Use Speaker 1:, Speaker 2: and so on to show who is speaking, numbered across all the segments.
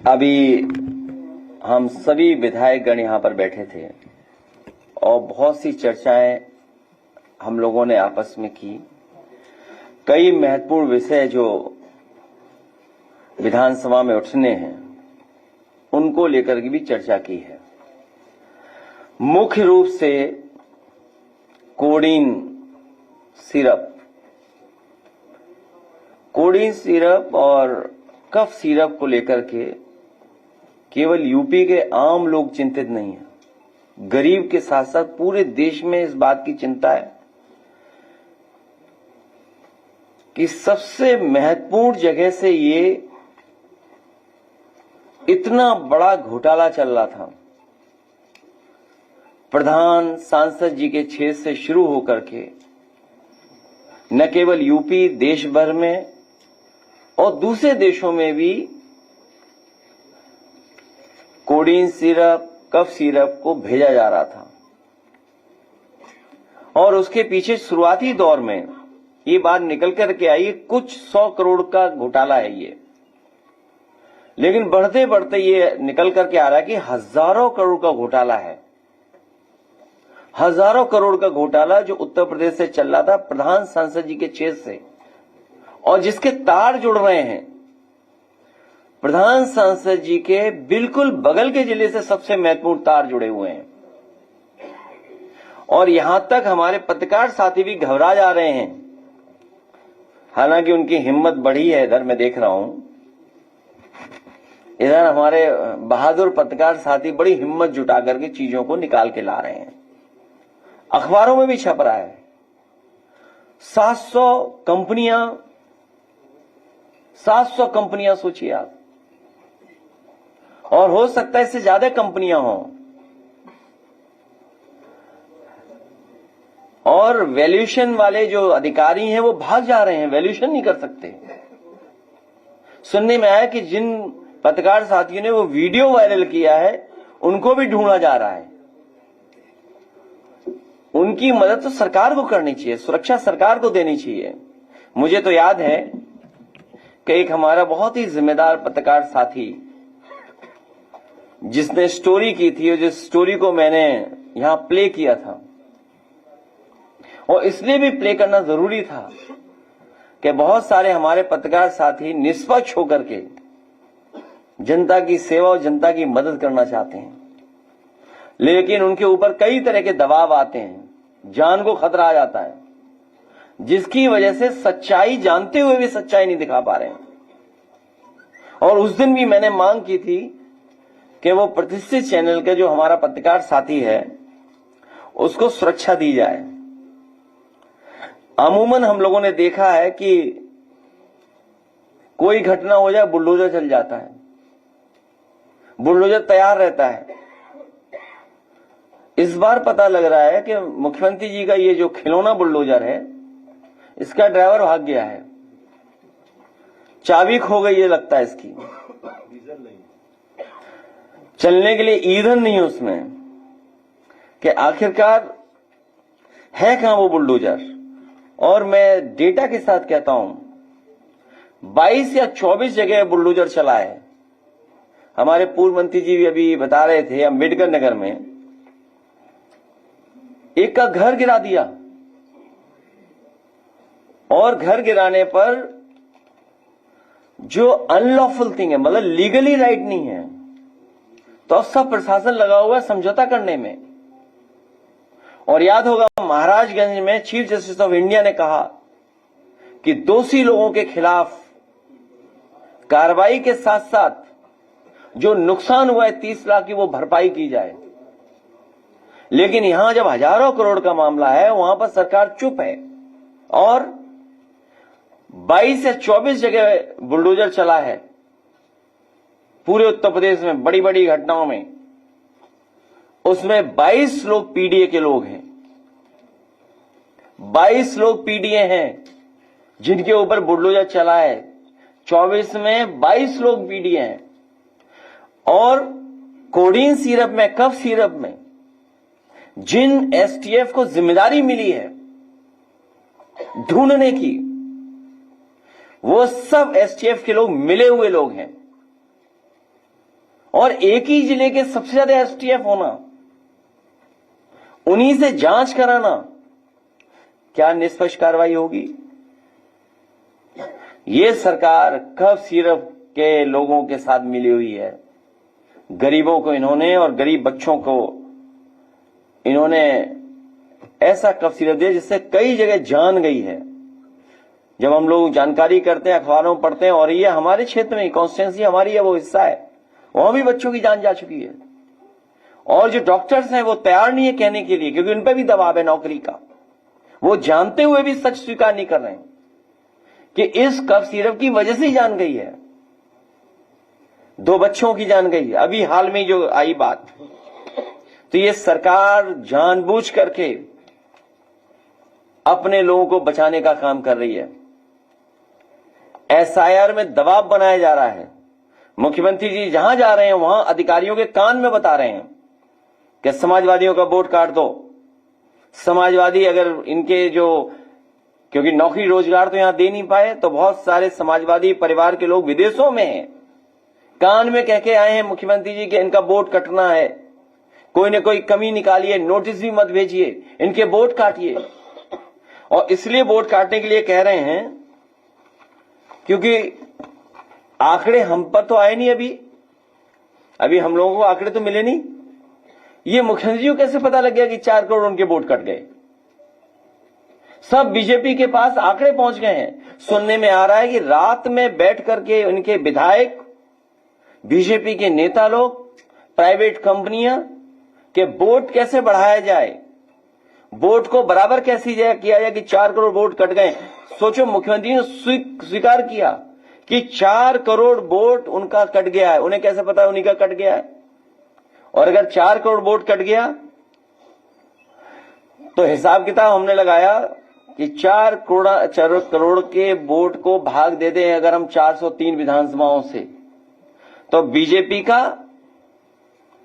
Speaker 1: अभी हम सभी विधायकगण यहाँ पर बैठे थे और बहुत सी चर्चाएं हम लोगों ने आपस में की। कई महत्वपूर्ण विषय जो विधानसभा में उठने हैं उनको लेकर के भी चर्चा की है। मुख्य रूप से कोडीन सिरप और कफ सिरप को लेकर के केवल यूपी के आम लोग चिंतित नहीं हैं, गरीब के साथ साथ पूरे देश में इस बात की चिंता है कि सबसे महत्वपूर्ण जगह से ये इतना बड़ा घोटाला चल रहा था। प्रधान सांसद जी के क्षेत्र से शुरू होकर के न केवल यूपी, देश भर में और दूसरे देशों में भी कोडीन सिरप, कफ सिरप को भेजा जा रहा था। और उसके पीछे शुरुआती दौर में ये बात निकल करके आई, कुछ 100 करोड़ का घोटाला है ये, लेकिन बढ़ते बढ़ते ये निकल करके आ रहा है कि हजारों करोड़ का घोटाला है। हजारों करोड़ का घोटाला जो उत्तर प्रदेश से चल रहा था, प्रधान सांसद जी के क्षेत्र से, और जिसके तार जुड़ रहे हैं प्रधान सांसद जी के बिल्कुल बगल के जिले से सबसे महत्वपूर्ण तार जुड़े हुए हैं। और यहां तक हमारे पत्रकार साथी भी घबरा जा रहे हैं, हालांकि उनकी हिम्मत बढ़ी है। इधर मैं देख रहा हूं, इधर हमारे बहादुर पत्रकार साथी बड़ी हिम्मत जुटा करके चीजों को निकाल के ला रहे हैं। अखबारों में भी छप रहा है 700 कंपनियां सोचिए आप, और हो सकता है इससे ज्यादा कंपनियां हों। और वैल्यूएशन वाले जो अधिकारी हैं वो भाग जा रहे हैं, वैल्यूएशन नहीं कर सकते। सुनने में आया कि जिन पत्रकार साथियों ने वो वीडियो वायरल किया है उनको भी ढूंढा जा रहा है। उनकी मदद तो सरकार को करनी चाहिए, सुरक्षा सरकार को देनी चाहिए। मुझे तो याद है कि एक हमारा बहुत ही जिम्मेदार पत्रकार साथी जिसने स्टोरी की थी, और जिस स्टोरी को मैंने यहां प्ले किया था, और इसलिए भी प्ले करना जरूरी था कि बहुत सारे हमारे पत्रकार साथी निष्पक्ष होकर के जनता की सेवा और जनता की मदद करना चाहते हैं, लेकिन उनके ऊपर कई तरह के दबाव आते हैं, जान को खतरा आ जाता है, जिसकी वजह से सच्चाई जानते हुए भी सच्चाई नहीं दिखा पा रहे हैं। और उस दिन भी मैंने मांग की थी कि वो प्रतिष्ठित चैनल के जो हमारा पत्रकार साथी है उसको सुरक्षा दी जाए। अमूमन हम लोगों ने देखा है कि कोई घटना हो जाए बुलडोजर चल जाता है, बुलडोजर तैयार रहता है। इस बार पता लग रहा है कि मुख्यमंत्री जी का ये जो खिलौना बुलडोजर है इसका ड्राइवर भाग गया है, चाबी खो गई है लगता है इसकी, चलने के लिए ईंधन नहीं है उसमें, कि आखिरकार है कहां वो बुलडोजर। और मैं डेटा के साथ कहता हूं 22 या 24 जगह बुलडोजर चला है। हमारे पूर्व मंत्री जी भी अभी बता रहे थे, अम्बेडकर नगर में एक का घर गिरा दिया, और घर गिराने पर जो अनलॉफुल थिंग है, मतलब लीगली राइट नहीं है, तो सब प्रशासन लगा हुआ है समझौता करने में। और याद होगा महाराजगंज में चीफ जस्टिस ऑफ इंडिया ने कहा कि दोषी लोगों के खिलाफ कार्रवाई के साथ साथ जो नुकसान हुआ है 30 लाख की वो भरपाई की जाए। लेकिन यहां जब हजारों करोड़ का मामला है वहां पर सरकार चुप है, और 22 या 24 जगह बुलडोजर चला है पूरे उत्तर प्रदेश में बड़ी बड़ी घटनाओं में। उसमें 22 लोग पीडीए के लोग हैं, 22 लोग पीडीए हैं जिनके ऊपर बुलडोजर चला है। 24 में 22 लोग पीडीए हैं। और कोडीन सिरप में, कफ सिरप में जिन एसटीएफ को जिम्मेदारी मिली है ढूंढने की, वो सब एसटीएफ के लोग मिले हुए लोग हैं। और एक ही जिले के सबसे ज्यादा एसटीएफ होना, उन्हीं से जांच कराना, क्या निष्पक्ष कार्रवाई होगी? ये सरकार कफ सिरप के लोगों के साथ मिली हुई है। गरीबों को इन्होंने और गरीब बच्चों को इन्होंने ऐसा कफ सिरप दिया जिससे कई जगह जान गई है। जब हम लोग जानकारी करते हैं, अखबारों में पढ़ते हैं, और ये हमारे क्षेत्र में कॉन्स्टिट्यूंसी हमारी है, वो हिस्सा है, वहां भी बच्चों की जान जा चुकी है। और जो डॉक्टर्स हैं वो तैयार नहीं है कहने के लिए, क्योंकि उन पर भी दबाव है नौकरी का। वो जानते हुए भी सच स्वीकार नहीं कर रहे हैं कि इस कफ सिरप की वजह से ही जान गई है, 2 बच्चों की जान गई है अभी हाल में जो आई बात। तो ये सरकार जानबूझ करके अपने लोगों को बचाने का काम कर रही है। एसआईआर में दबाव बनाया जा रहा है। मुख्यमंत्री जी जहां जा रहे हैं वहां अधिकारियों के कान में बता रहे हैं कि समाजवादियों का वोट काट दो। समाजवादी अगर इनके जो, क्योंकि नौकरी रोजगार तो यहां दे नहीं पाए, तो बहुत सारे समाजवादी परिवार के लोग विदेशों में हैं, कान में कह के आए हैं मुख्यमंत्री जी कि इनका वोट कटना है, कोई न कोई कमी निकालिए, नोटिस भी मत भेजिए, इनके वोट काटिए। और इसलिए वोट काटने के लिए कह रहे हैं क्योंकि आंकड़े हम पर तो आए नहीं, अभी हम लोगों को आंकड़े तो मिले नहीं। ये मुख्यमंत्री जी को कैसे पता लग गया कि 4 करोड़ उनके वोट कट गए? सब बीजेपी के पास आंकड़े पहुंच गए हैं। सुनने में आ रहा है कि रात में बैठ करके उनके विधायक, बीजेपी के नेता लोग, प्राइवेट कंपनियां के वोट कैसे बढ़ाया जाए, वोट को बराबर कैसे किया जाए कि 4 करोड़ वोट कट गए। सोचो, मुख्यमंत्री ने स्वीकार किया कि 4 करोड़ वोट उनका कट गया है। उन्हें कैसे पता उन्हीं का कट गया है? और अगर 4 करोड़ वोट कट गया तो हिसाब किताब हमने लगाया कि 4 करोड़ के वोट को भाग दे दें अगर हम 403 विधानसभाओं से, तो बीजेपी का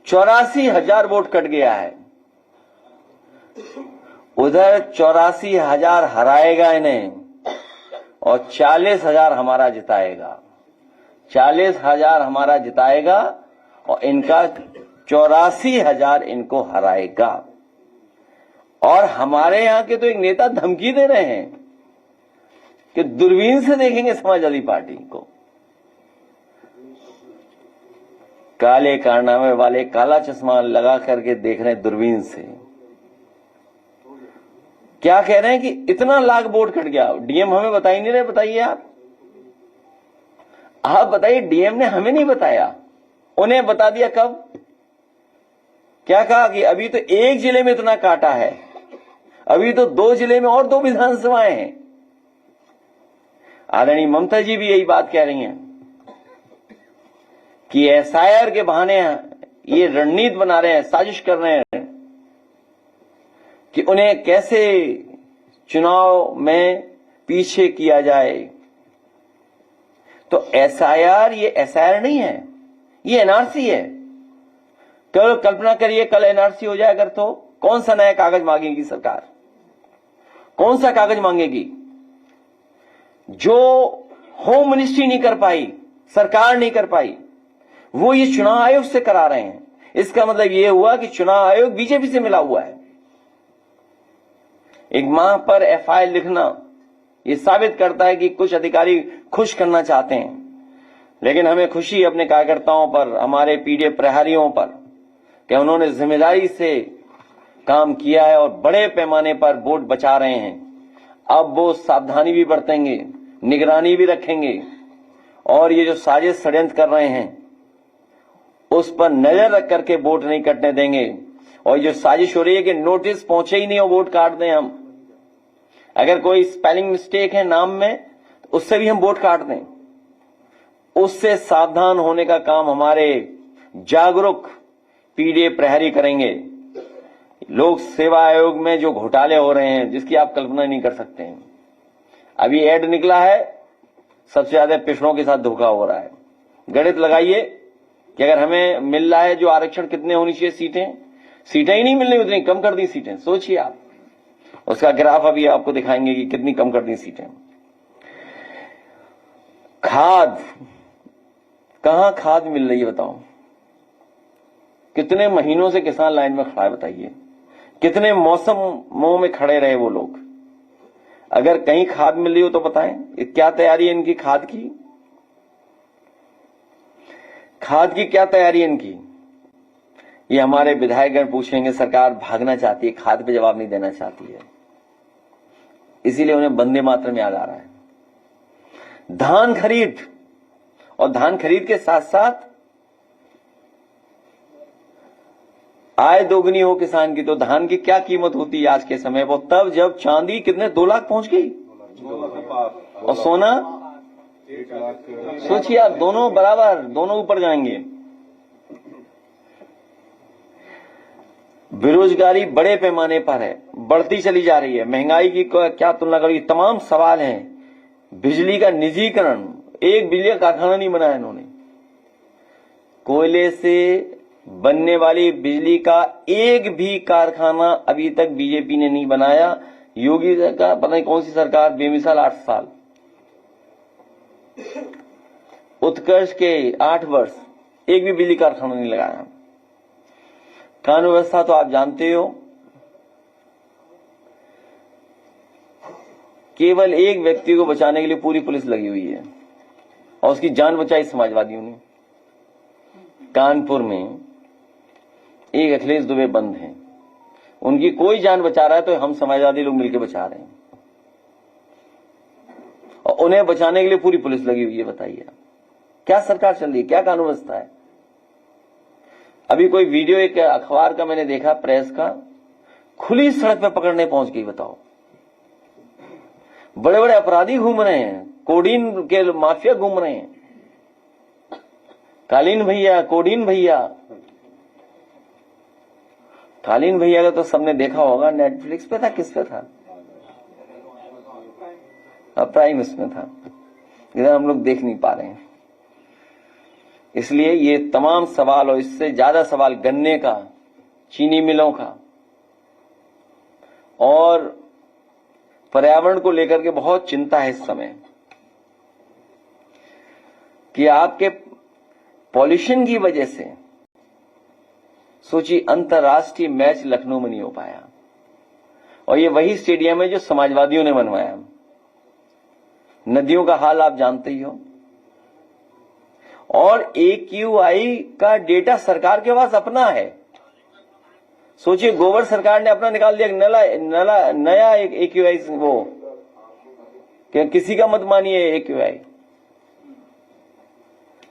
Speaker 1: 84,000 वोट कट गया है। उधर 84,000 हराएगा इन्हें और 40,000 हमारा जिताएगा। 40,000 हमारा जिताएगा और इनका 84,000 इनको हराएगा। और हमारे यहां के तो एक नेता धमकी दे रहे हैं कि दूरबीन से देखेंगे समाजवादी पार्टी को। काले कारनामे वाले काला चश्मा लगा करके देख रहे हैं दूरबीन से। क्या कह रहे हैं कि इतना लाख वोट कट गया। डीएम हमें बता ही नहीं रहे, बताइए आप बताइए। डीएम ने हमें नहीं बताया, उन्हें बता दिया कब? क्या कहा कि अभी तो एक जिले में इतना काटा है, अभी तो 2 जिले में और 2 विधानसभाएं हैं। आदरणीय ममता जी भी यही बात कह रही हैं कि एसआईआर के बहाने ये रणनीति बना रहे हैं, साजिश कर रहे हैं कि उन्हें कैसे चुनाव में पीछे किया जाए। तो एसआईआर ये एसआईआर नहीं है, ये एनआरसी है। कल्पना करिए कल एनआरसी हो जाए अगर, तो कौन सा नया कागज मांगेगी सरकार? कौन सा कागज मांगेगी? जो होम मिनिस्ट्री नहीं कर पाई, सरकार नहीं कर पाई, वो ये चुनाव आयोग से करा रहे हैं। इसका मतलब ये हुआ कि चुनाव आयोग बीजेपी से मिला हुआ है। एक मां पर एफआईआर लिखना ये साबित करता है कि कुछ अधिकारी खुश करना चाहते हैं। लेकिन हमें खुशी अपने कार्यकर्ताओं पर, हमारे पीडीएफ प्रहरियों पर, कि उन्होंने जिम्मेदारी से काम किया है और बड़े पैमाने पर वोट बचा रहे हैं। अब वो सावधानी भी बरतेंगे, निगरानी भी रखेंगे और ये जो साजिश षड्यंत्र कर रहे हैं उस पर नजर रख करके वोट नहीं कटने देंगे। और जो साजिश हो रही है कि नोटिस पहुंचे ही नहीं हो, वोट काट दें हम, अगर कोई स्पेलिंग मिस्टेक है नाम में तो उससे भी हम वोट काट दें, उससे सावधान होने का काम हमारे जागरूक पीडीएफ प्रहरी करेंगे। लोक सेवा आयोग में जो घोटाले हो रहे हैं जिसकी आप कल्पना नहीं कर सकते हैं। अभी ऐड निकला है, सबसे ज्यादा पिछड़ों के साथ धोखा हो रहा है। गणित लगाइए कि अगर हमें मिल रहा है जो आरक्षण, कितने होनी चाहिए सीटें ही नहीं मिल रही, उतनी कम कर दी सीटें। सोचिए आप, उसका ग्राफ अभी आपको दिखाएंगे कि कितनी कम कर दी सीटें। खाद, कहां खाद मिल रही है बताओ? कितने महीनों से किसान लाइन में खड़ा है बताइए, कितने मौसमों में खड़े रहे वो लोग। अगर कहीं खाद मिल रही हो तो बताएं, क्या तैयारी है इनकी खाद की, खाद की क्या तैयारी है इनकी। ये हमारे विधायकगण पूछेंगे, सरकार भागना चाहती है, खाद पे जवाब नहीं देना चाहती है, इसीलिए उन्हें वंदे मातरम याद आ रहा है। धान खरीद, और धान खरीद के साथ साथ आय दोगुनी हो किसान की, तो धान की क्या कीमत होती है आज के समय पर, तब जब चांदी कितने 2 लाख पहुंच गई और सोना, सोचिए आप, दोनों बराबर, दोनों ऊपर जाएंगे। बेरोजगारी बड़े पैमाने पर है, बढ़ती चली जा रही है, महंगाई की क्या तुलना करेगी, तमाम सवाल हैं। बिजली का निजीकरण, एक बिजली का कारखाना नहीं बनाया इन्होंने, कोयले से बनने वाली बिजली का एक भी कारखाना अभी तक बीजेपी ने नहीं बनाया। योगी का पता नहीं कौन सी सरकार, बेमिसाल 8 साल, उत्कर्ष के 8 वर्ष, एक भी बिजली कारखाना नहीं लगाया। कानून व्यवस्था तो आप जानते हो, केवल एक व्यक्ति को बचाने के लिए पूरी पुलिस लगी हुई है और उसकी जान बचाई समाजवादियों ने। कानपुर में एक अखिलेश दुबे बंद हैं, उनकी कोई जान बचा रहा है तो हम समाजवादी लोग मिलकर बचा रहे हैं, और उन्हें बचाने के लिए पूरी पुलिस लगी हुई है। बताइए क्या सरकार चल रही है, क्या कानून व्यवस्था है। अभी कोई वीडियो एक अखबार का मैंने देखा, प्रेस का, खुली सड़क पे पकड़ने पहुंच गई। बताओ, बड़े बड़े अपराधी घूम रहे हैं, कोडीन के माफिया घूम रहे हैं, कालीन भैया, कोडीन भैया। कालीन भैया का तो सबने देखा होगा, नेटफ्लिक्स पे था, किस पे था, प्राइम इसमें था, इधर हम लोग देख नहीं पा रहे हैं। इसलिए ये तमाम सवाल, और इससे ज्यादा सवाल गन्ने का, चीनी मिलों का, और पर्यावरण को लेकर के बहुत चिंता है इस समय कि आपके पॉल्यूशन की वजह से, सोचिए, अंतर्राष्ट्रीय मैच लखनऊ में नहीं हो पाया, और ये वही स्टेडियम है जो समाजवादियों ने बनवाया। नदियों का हाल आप जानते ही हो, और AQI का डेटा सरकार के पास अपना है। सोचिए, गोबर सरकार ने अपना निकाल दिया, नया एक AQI, वो क्या, किसी का मत मानिए AQI।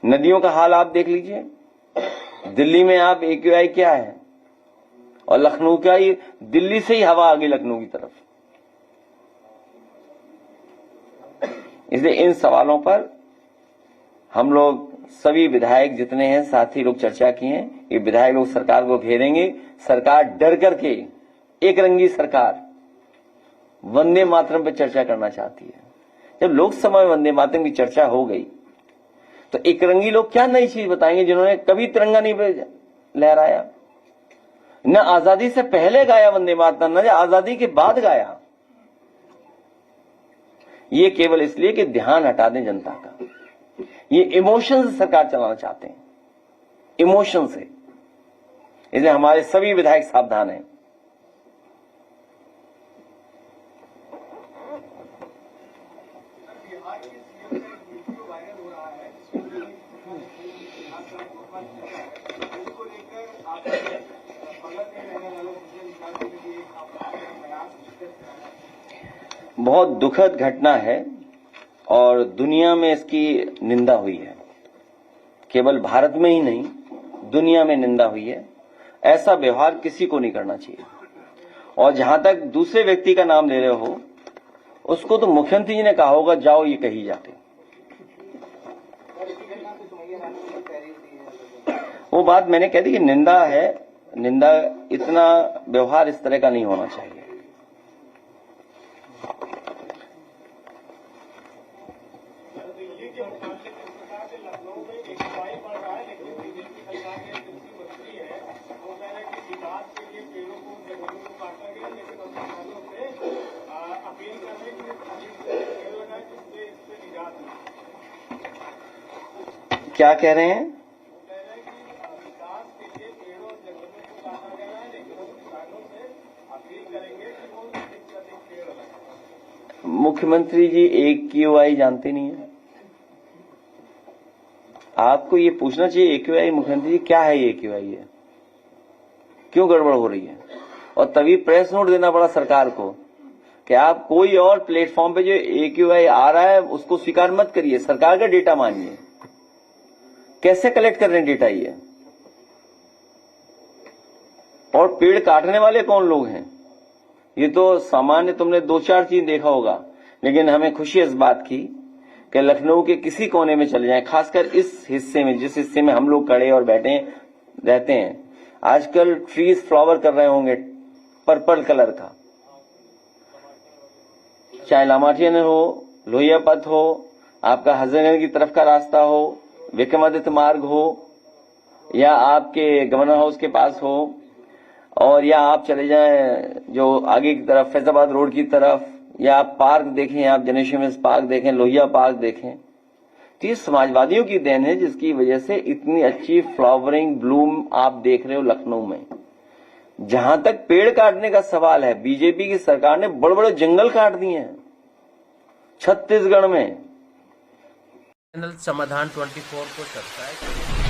Speaker 1: नदियों का हाल आप देख लीजिए, दिल्ली में आप AQI क्या है, और लखनऊ का ही, दिल्ली से ही हवा आ गई लखनऊ की तरफ। इसलिए इन सवालों पर हम लोग सभी विधायक जितने हैं, साथी लोग चर्चा किए हैं। ये विधायक लोग सरकार को घेरेंगे, सरकार डर करके, एक रंगी सरकार वंदे मातरम पर चर्चा करना चाहती है। जब लोकसभा में वंदे मातरम की चर्चा हो गई तो एक रंगी लोग क्या नई चीज बताएंगे, जिन्होंने कभी तिरंगा नहीं लहराया, न आजादी से पहले गाया वंदे मातरम, न आजादी के बाद गाया। ये केवल इसलिए कि ध्यान हटा दें जनता का। ये इमोशन से सरकार चलाना चाहते हैं, इमोशन से। इसलिए हमारे सभी विधायक सावधान हैं। बहुत दुखद घटना है और दुनिया में इसकी निंदा हुई है, केवल भारत में ही नहीं, दुनिया में निंदा हुई है। ऐसा व्यवहार किसी को नहीं करना चाहिए। और जहां तक दूसरे व्यक्ति का नाम ले रहे हो, उसको तो मुख्यमंत्री जी ने कहा होगा, जाओ ये कही जाके। वो बात मैंने कह दी कि निंदा है, निंदा, इतना व्यवहार इस तरह का नहीं होना चाहिए। क्या कह रहे हैं? मुख्यमंत्री जी AQI जानते नहीं है? आपको ये पूछना चाहिए AQI मुख्यमंत्री जी क्या है AQI है, क्यों गड़बड़ हो रही है, और तभी प्रेस नोट देना पड़ा सरकार को कि आप कोई और प्लेटफॉर्म पे जो AQI आ रहा है उसको स्वीकार मत करिए, सरकार का डेटा मानिए। कैसे कलेक्ट कर रहे हैं डेटा ये, और पेड़ काटने वाले कौन लोग हैं? ये तो सामान्य तुमने 2-4 चीज देखा होगा, लेकिन हमें खुशी इस बात की कि लखनऊ के किसी कोने में चले जाएं, खासकर इस हिस्से में, जिस हिस्से में हम लोग खड़े और बैठे रहते हैं, आजकल ट्रीज फ्लावर कर रहे होंगे पर्पल कलर का, चाहे लामाटियन हो, लोहिया पथ हो, आपका हजरतगंज की तरफ का रास्ता हो, विक्रमादित्य मार्ग हो, या आपके गवर्नर हाउस के पास हो, और या आप चले जाएं जो आगे की तरफ फैजाबाद रोड की तरफ, या आप पार्क देखें, आप जनरेशन पार्क देखें, लोहिया पार्क देखें, तो ये समाजवादियों की देन है जिसकी वजह से इतनी अच्छी फ्लावरिंग ब्लूम आप देख रहे हो लखनऊ में। जहां तक पेड़ काटने का सवाल है, बीजेपी की सरकार ने बड़े बड़े जंगल काट दिए हैं छत्तीसगढ़ में।
Speaker 2: चैनल समाधान 24 को सब्सक्राइब